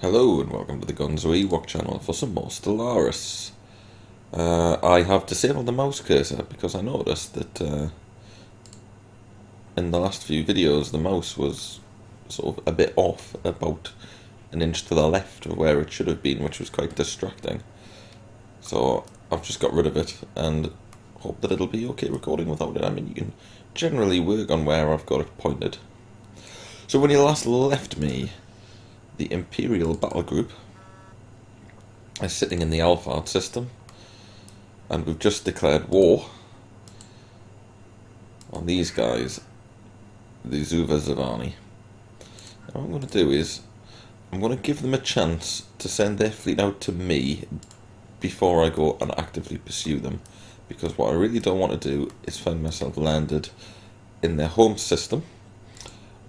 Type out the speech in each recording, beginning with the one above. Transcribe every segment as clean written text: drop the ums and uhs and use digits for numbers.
Hello and welcome to the Guns We Walk channel for some more Stellaris. I have disabled the mouse cursor because I noticed that in the last few videos the mouse was sort of a bit off, about an inch to the left of where it should have been, which was quite distracting. So I've just got rid of it and hope that it'll be okay recording without it. I mean, you can generally work on where I've got it pointed. So when you last left me, the Imperial Battle Group is sitting in the Alphard system, and we've just declared war on these guys, the Shantaxavani. What I'm going to do is, I'm going to give them a chance to send their fleet out to me before I go and actively pursue them, because what I really don't want to do is find myself landed in their home system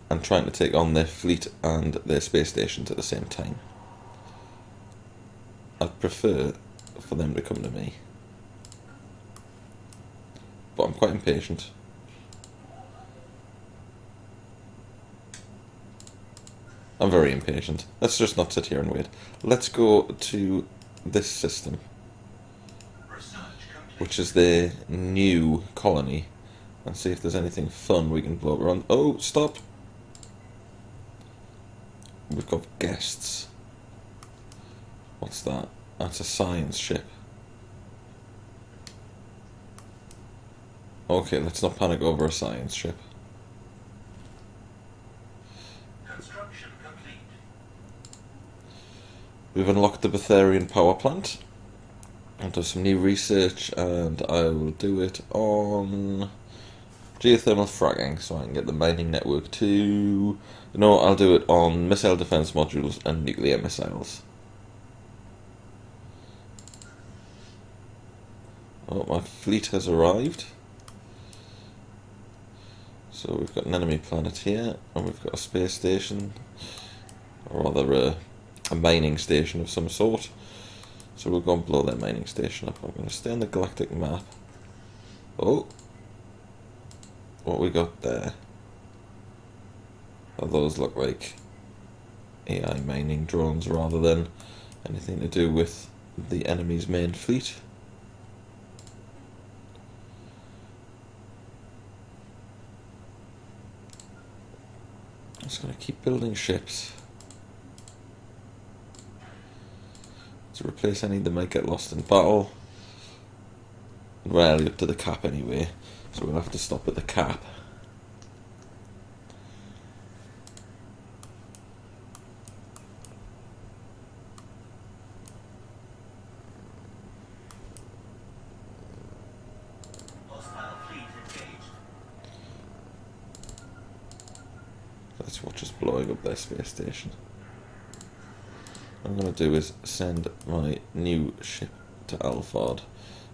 and trying to take on their fleet and their space stations at the same time. I'd prefer for them to come to me, but I'm quite impatient. I'm very impatient. Let's just not sit here and wait. Let's go to this system, which is their new colony, and see if there's anything fun we can blow around. Oh, stop! We've got guests. What's that? That's a science ship. Okay, let's not panic over a science ship. Construction complete. We've unlocked the Betharian power plant. I'll do some new research, and I will do it on geothermal fragging, so I can get the mining network to... No, I'll do it on missile defense modules and nuclear missiles. Oh, my fleet has arrived. So we've got an enemy planet here, and we've got a space station, or rather a mining station of some sort. So we'll go and blow that mining station up. I'm going to stay on the galactic map. Oh! What we got there? Oh, those look like AI mining drones rather than anything to do with the enemy's main fleet. I'm just going to keep building ships to replace any that might get lost in battle. Rarely up to the cap anyway, so we'll have to stop at the cap. Hostile fleet engaged. Let's watch us blowing up their space station. What I'm going to do is send my new ship to Alphard,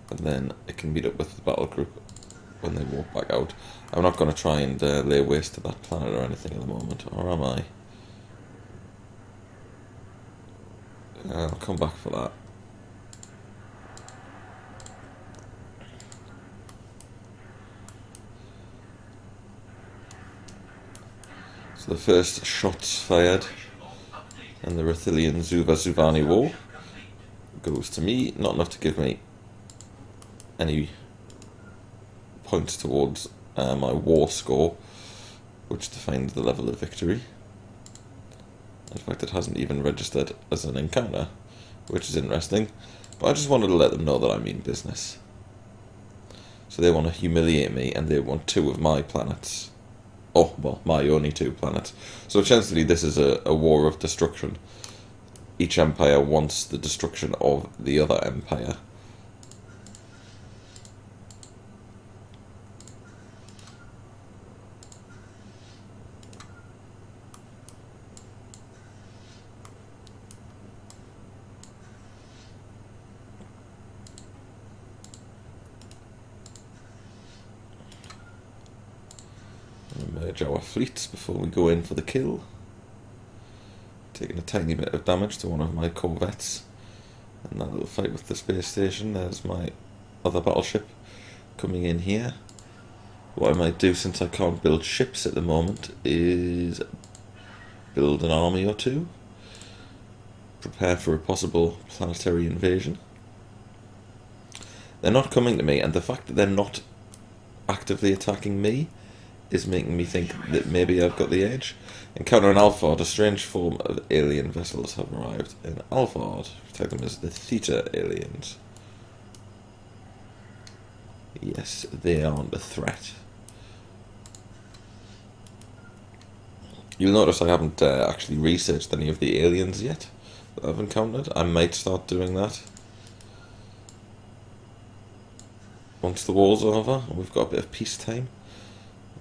and then it can meet up with the battle group when they walk back out. I'm not going to try and lay waste to that planet or anything at the moment, or am I? I'll come back for that. So the first shots fired in the Rathilian Shantaxavani war goes to me, not enough to give me any points towards my war score, which defines the level of victory. In fact, it hasn't even registered as an encounter, which is interesting, but I just wanted to let them know that I mean business. So they want to humiliate me, and they want 2 of my planets. Oh, well, my only 2 planets. So essentially this is a war of destruction. Each empire wants the destruction of the other empire. Merge our fleets before we go in for the kill. Taking a tiny bit of damage to one of my corvettes in that little fight with the space station. There's my other battleship coming in here. What I might do, since I can't build ships at the moment, is build an army or 2. prepare for a possible planetary invasion. They're not coming to me, and the fact that they're not actively attacking me is making me think that maybe I've got the edge. Encounter in Alphard, a strange form of alien vessels have arrived in Alphard. Tag them as the Theta aliens. Yes, they aren't a threat. You'll notice I haven't actually researched any of the aliens yet that I've encountered. I might start doing that once the war's over and we've got a bit of peacetime,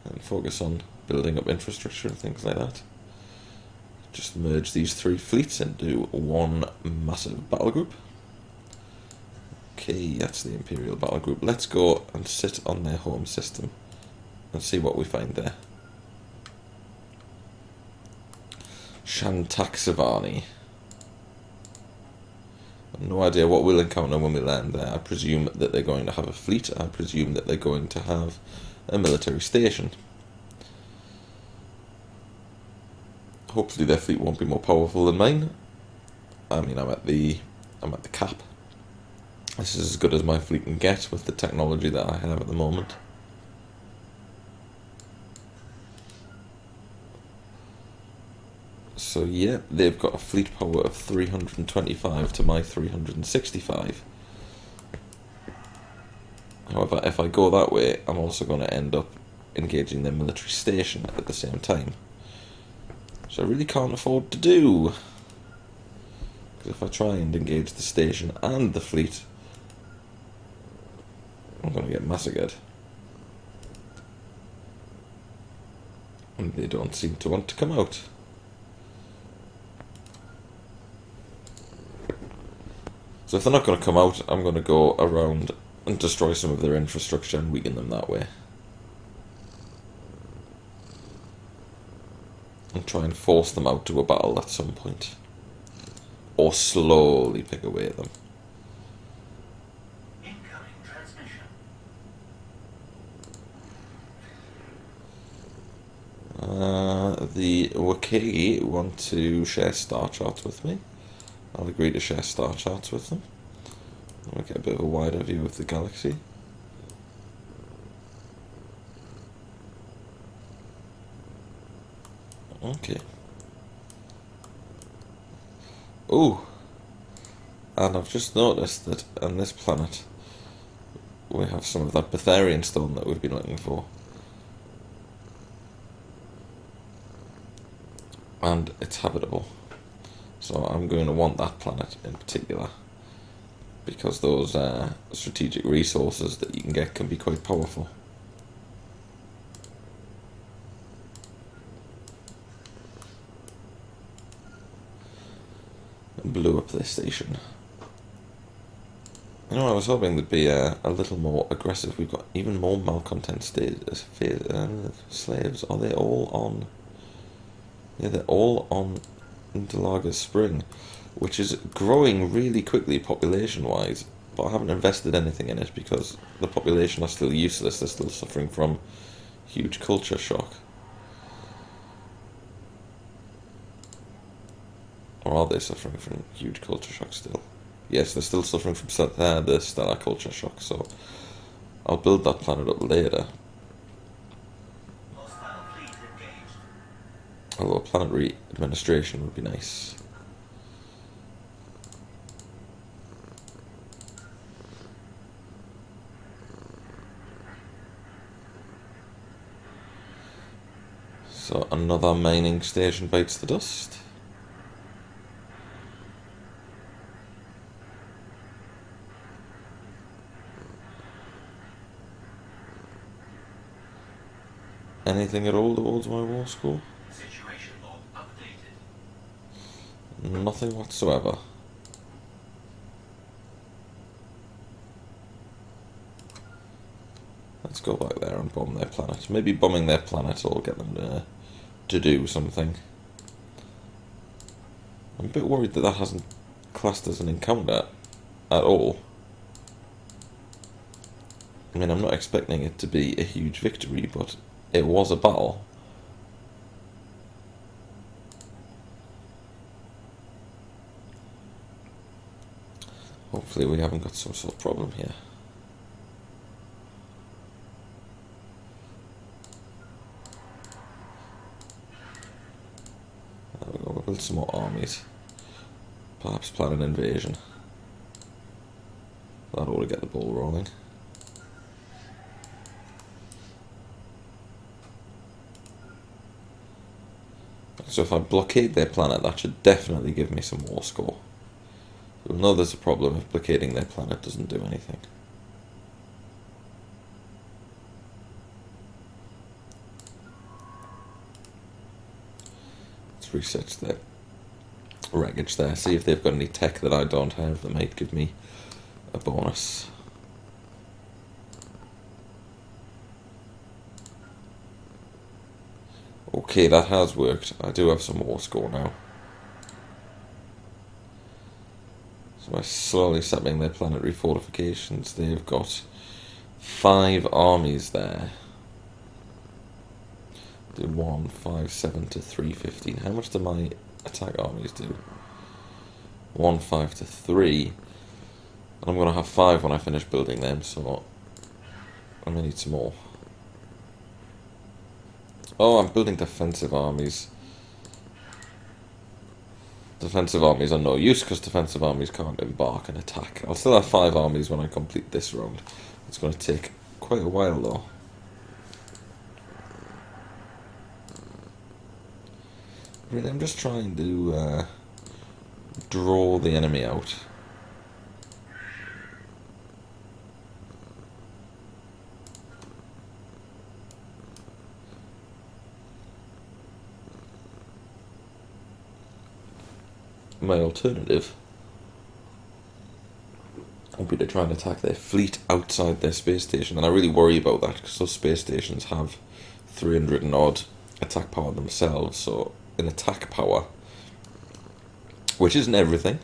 and focus on building up infrastructure and things like that. Just merge these three fleets into one massive battle group. Okay, that's the Imperial Battle Group. Let's go and sit on their home system and see what we find there. Shantaxavani. No idea what we'll encounter when we land there. I presume that they're going to have a fleet. I presume that they're going to have a military station. Hopefully their fleet won't be more powerful than mine. I mean, I'm at the cap. This is as good as my fleet can get with the technology that I have at the moment. So yeah, they've got a fleet power of 325 to my 365. However, if I go that way, I'm also going to end up engaging their military station at the same time. So I really can't afford to do. Because if I try and engage the station and the fleet, I'm going to get massacred. And they don't seem to want to come out. So if they're not going to come out, I'm going to go around and destroy some of their infrastructure and weaken them that way. And try and force them out to a battle at some point. Or slowly pick away at them. Incoming transmission. The Wakegi want to share star charts with me. I'll agree to share star charts with them. We'll get a bit of a wider view of the galaxy. Okay. Oh, and I've just noticed that on this planet we have some of that Betharian stone that we've been looking for. And it's habitable. So I'm going to want that planet in particular, because those strategic resources that you can get can be quite powerful. And blew up their station. You know, I was hoping they'd be a little more aggressive. We've got even more malcontent slaves. Are they all on? Yeah, they're all on Interlaga Spring, which is growing really quickly population-wise, but I haven't invested anything in it because the population are still useless. They're still suffering from huge culture shock. Or are they suffering from huge culture shock still? Yes, they're still suffering from the stellar culture shock, so I'll build that planet up later. Hostile fleet engaged. Although planetary administration would be nice. So another mining station bites the dust. Anything at all towards my war score? Situation log updated. Nothing whatsoever. Let's go back there and bomb their planet. Maybe bombing their planet will get them to do something. I'm a bit worried that hasn't classed as an encounter at all. I mean, I'm not expecting it to be a huge victory, but it was a battle. Hopefully we haven't got some sort of problem here. There we go, we'll build some more armies. Perhaps plan an invasion. That ought to get the ball rolling. So if I blockade their planet, that should definitely give me some war score. We'll know there's a problem if blockading their planet doesn't do anything. Let's research their wreckage there, see if they've got any tech that I don't have that might give me a bonus. Okay, that has worked. I do have some war score now. So by slowly sapping their planetary fortifications, they've got 5 armies there. Do 1, 5, 7 to 3, 15. How much do my attack armies do? 1, 5 to 3. And I'm going to have 5 when I finish building them, so I'm going to need some more. Oh, I'm building defensive armies. Defensive armies are no use because defensive armies can't embark and attack. I'll still have 5 armies when I complete this round. It's going to take quite a while though. Really, I'm just trying to draw the enemy out. My alternative would be to try and attack their fleet outside their space station, and I really worry about that because those space stations have 300 and odd attack power themselves, so in attack power, which isn't everything,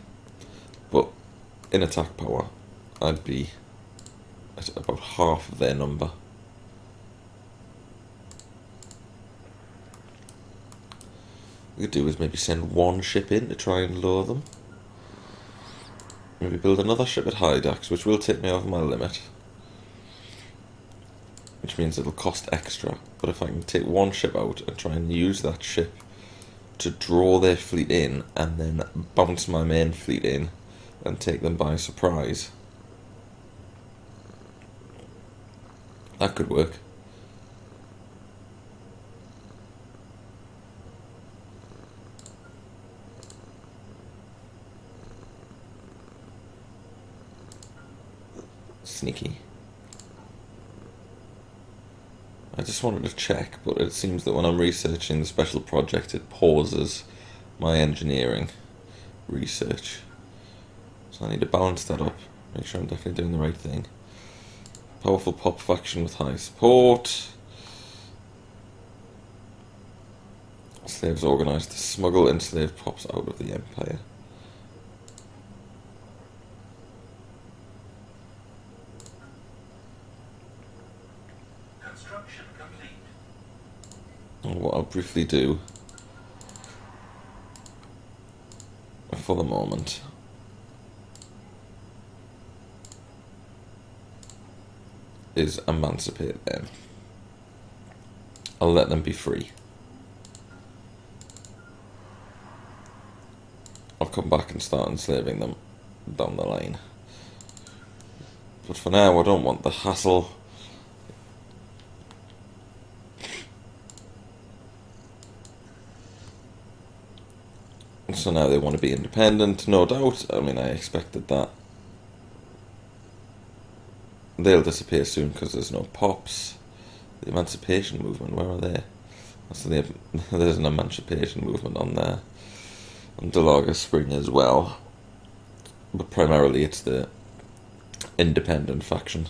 but in attack power I'd be at about half of their number. What we could do is maybe send 1 ship in to try and lure them. Maybe build another ship at Hydax, which will take me over my limit. Which means it'll cost extra. But if I can take 1 ship out and try and use that ship to draw their fleet in and then bounce my main fleet in and take them by surprise, that could work. Sneaky. I just wanted to check, but it seems that when I'm researching the special project, it pauses my engineering research. So I need to balance that up, make sure I'm definitely doing the right thing. Powerful pop faction with high support. Slaves organised to smuggle enslaved pops out of the Empire. Construction complete. And what I'll briefly do for the moment is emancipate them. I'll let them be free. I'll come back and start enslaving them down the line. But for now I don't want the hassle. So now they want to be independent, no doubt. I mean, I expected that. They'll disappear soon because there's no pops. The emancipation movement, where are they? So there's an emancipation movement on there. On Delaga Spring as well. But primarily it's the independent faction.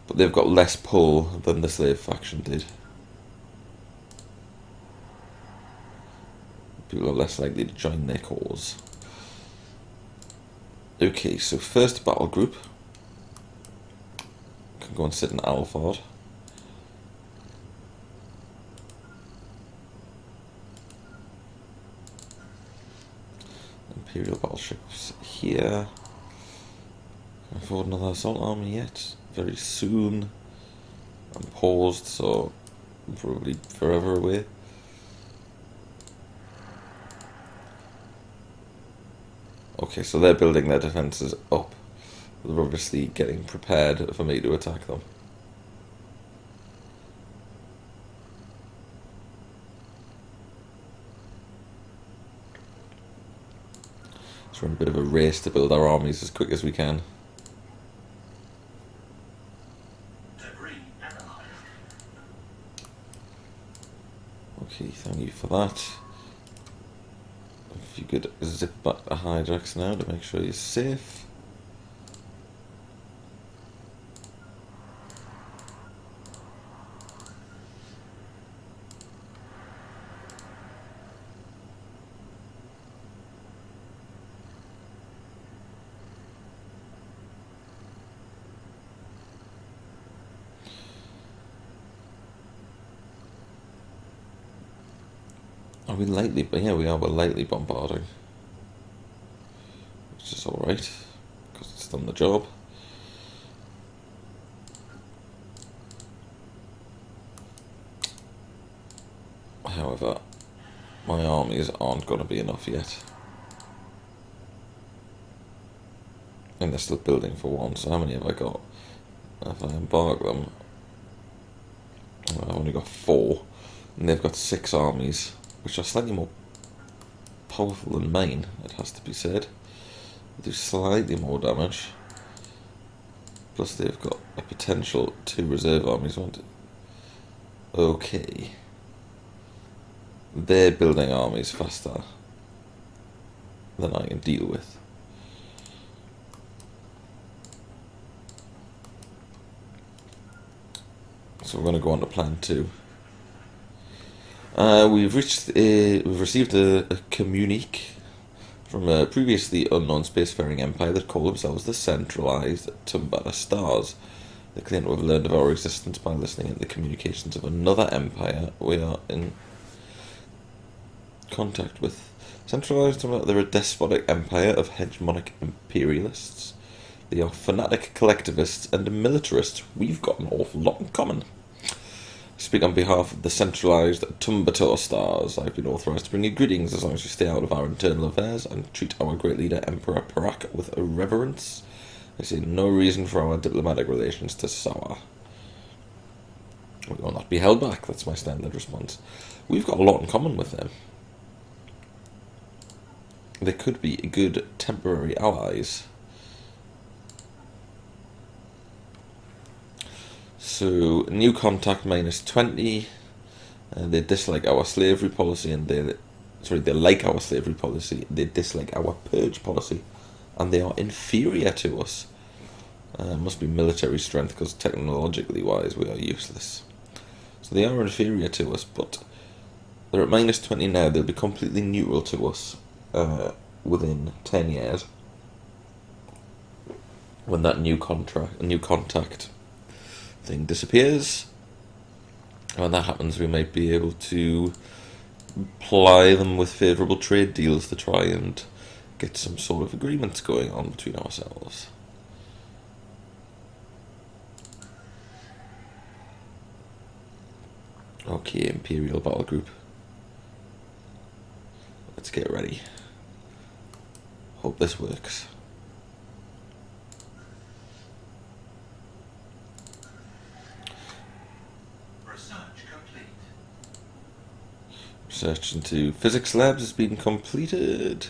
But they've got less pull than the slave faction did. People are less likely to join their cause. Okay, so first battle group can go and sit in Alford. Imperial battleships here. afford another assault army yet. Very soon. I'm paused, so I'm probably forever away. Okay, so they're building their defences up. They're obviously getting prepared for me to attack them. So we're in a bit of a race to build our armies as quick as we can. Debris analyzed. Okay, thank you for that. If you could zip back to Hydrax now to make sure you're safe. Are we lightly? Yeah, we are. We're lightly bombarding, which is all right because it's done the job. However, my armies aren't going to be enough yet, and they're still building for one. So how many have I got? If I embark them, I've only got 4, and they've got 6 armies, which are slightly more powerful than mine, it has to be said. They do slightly more damage. Plus they've got a potential 2 reserve armies, won't it? Okay. They're building armies faster than I can deal with. So we're going to go on to plan 2. We've received a communique from a previously unknown spacefaring empire that call themselves the Centralized Tumbata Stars. They claim to have learned of our existence by listening in the communications of another empire we are in contact with. Centralized Tumbata, they're a despotic empire of hegemonic imperialists. They are fanatic collectivists and militarists. We've got an awful lot in common. I speak on behalf of the centralised Tumbator Stars. I've been authorised to bring you greetings as long as you stay out of our internal affairs and treat our great leader, Emperor Parak, with reverence. I see no reason for our diplomatic relations to sour. We will not be held back, that's my standard response. We've got a lot in common with them. They could be good temporary allies. So, new contact -20. They dislike our slavery policy, and they like our slavery policy. They dislike our purge policy, and they are inferior to us. Must be military strength, because technologically wise we are useless. So they are inferior to us, but they're at -20 now. They'll be completely neutral to us within 10 years. When that new contact thing disappears, and when that happens, we might be able to ply them with favourable trade deals to try and get some sort of agreements going on between ourselves. Okay, Imperial Battle Group. Let's get ready. Hope this works. Research into physics labs has been completed.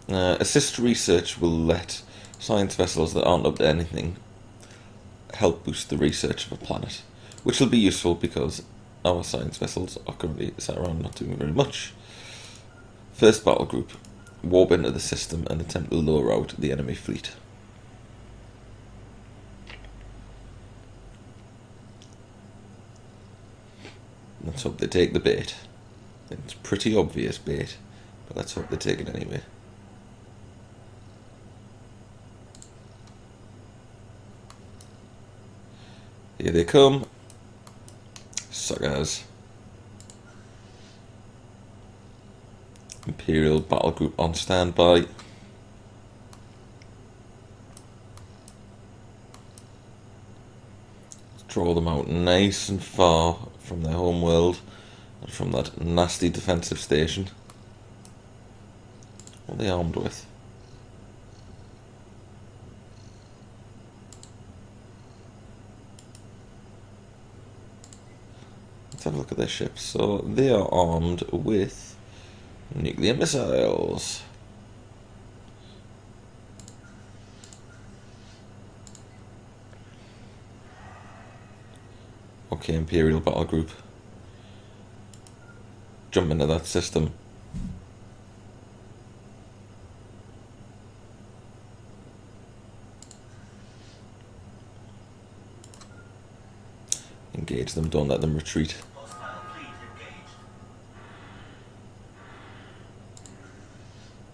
Assist research will let science vessels that aren't up to anything help boost the research of a planet, which will be useful because our science vessels are currently sat around not doing very much. First battle group, warp into the system and attempt to lure out the enemy fleet. Let's hope they take the bait. It's pretty obvious bait, but let's hope they take it anyway. Here they come. Suckers. Imperial Battle Group on standby. draw them out nice and far from their home world and from that nasty defensive station. What are they armed with? Let's have a look at their ships. So they are armed with nuclear missiles. Okay, Imperial Battle Group. Jump into that system. Engage them, don't let them retreat. Hostile fleet engaged.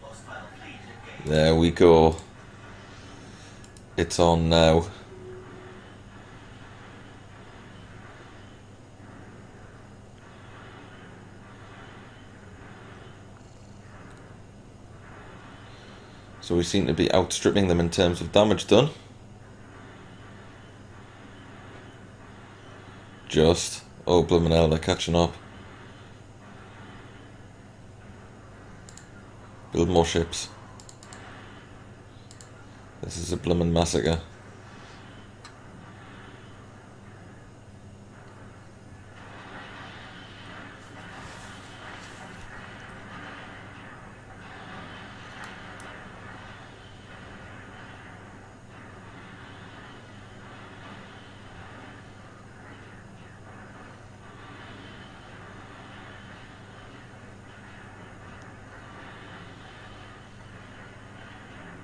Hostile fleet engaged. There we go. It's on now. So we seem to be outstripping them in terms of damage done. Just. Oh, bloomin' hell, they're catching up. Build more ships. This is a bloomin' massacre.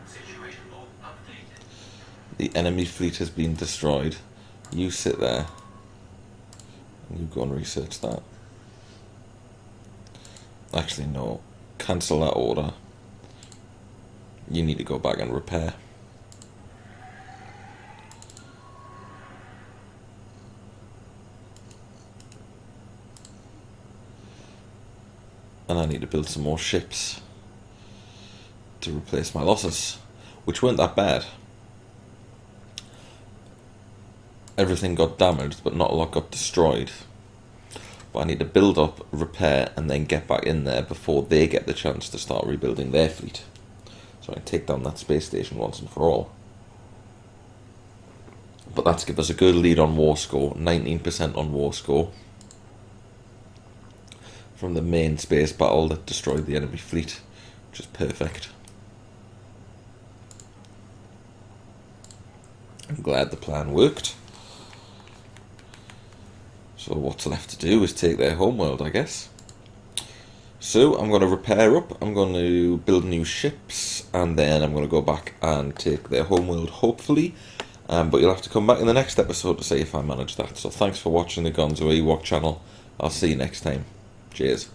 Situation log updated. The enemy fleet has been destroyed. You sit there. And you go and research that. Actually, no. Cancel that order. You need to go back and repair. And I need to build some more ships to replace my losses, which weren't that bad. Everything got damaged, but not a lot got destroyed. But I need to build up, repair, and then get back in there before they get the chance to start rebuilding their fleet. So I can take down that space station once and for all. But that's give us a good lead on war score, 19% on war score, from the main space battle that destroyed the enemy fleet, which is perfect. I'm glad the plan worked. So what's left to do is take their homeworld, I guess. So I'm going to repair up, I'm going to build new ships, and then I'm going to go back and take their homeworld, hopefully. But you'll have to come back in the next episode to see if I manage that. So thanks for watching the Gonzo Ewok channel. I'll see you next time. Cheers.